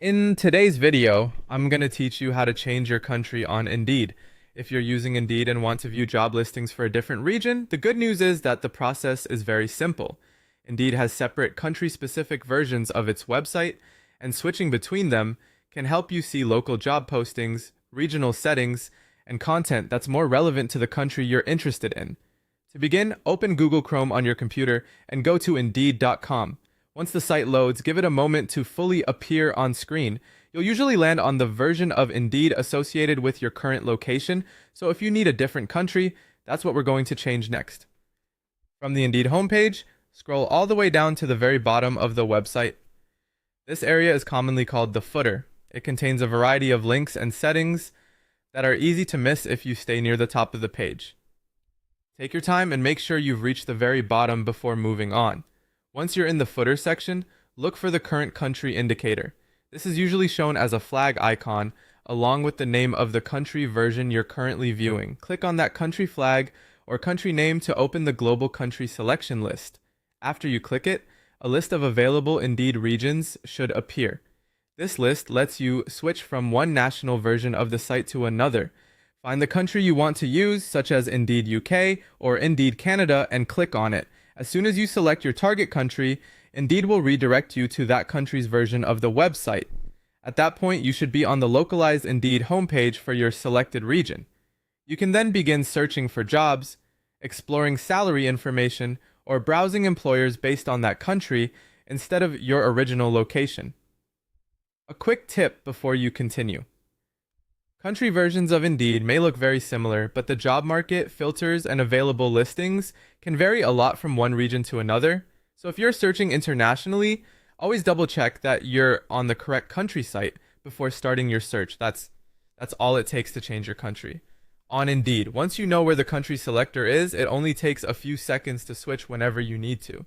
In today's video, I'm going to teach you how to change your country on Indeed. If you're using Indeed and want to view job listings for a different region, the good news is that the process is very simple. Indeed has separate country-specific versions of its website, and switching between them can help you see local job postings, regional settings, and content that's more relevant to the country you're interested in. To begin, open Google Chrome on your computer and go to Indeed.com. Once the site loads, give it a moment to fully appear on screen. You'll usually land on the version of Indeed associated with your current location, so if you need a different country, that's what we're going to change next. From the Indeed homepage, scroll all the way down to the very bottom of the website. This area is commonly called the footer. It contains a variety of links and settings that are easy to miss if you stay near the top of the page. Take your time and make sure you've reached the very bottom before moving on. Once you're in the footer section, look for the current country indicator. This is usually shown as a flag icon, along with the name of the country version you're currently viewing. Click on that country flag or country name to open the global country selection list. After you click it, a list of available Indeed regions should appear. This list lets you switch from one national version of the site to another. Find the country you want to use, such as Indeed UK or Indeed Canada, and click on it. As soon as you select your target country, Indeed will redirect you to that country's version of the website. At that point, you should be on the localized Indeed homepage for your selected region. You can then begin searching for jobs, exploring salary information, or browsing employers based on that country instead of your original location. A quick tip before you continue. Country versions of Indeed may look very similar, but the job market, filters, and available listings can vary a lot from one region to another. So if you're searching internationally, always double check that you're on the correct country site before starting your search. That's all it takes to change your country. On Indeed, once you know where the country selector is, it only takes a few seconds to switch whenever you need to.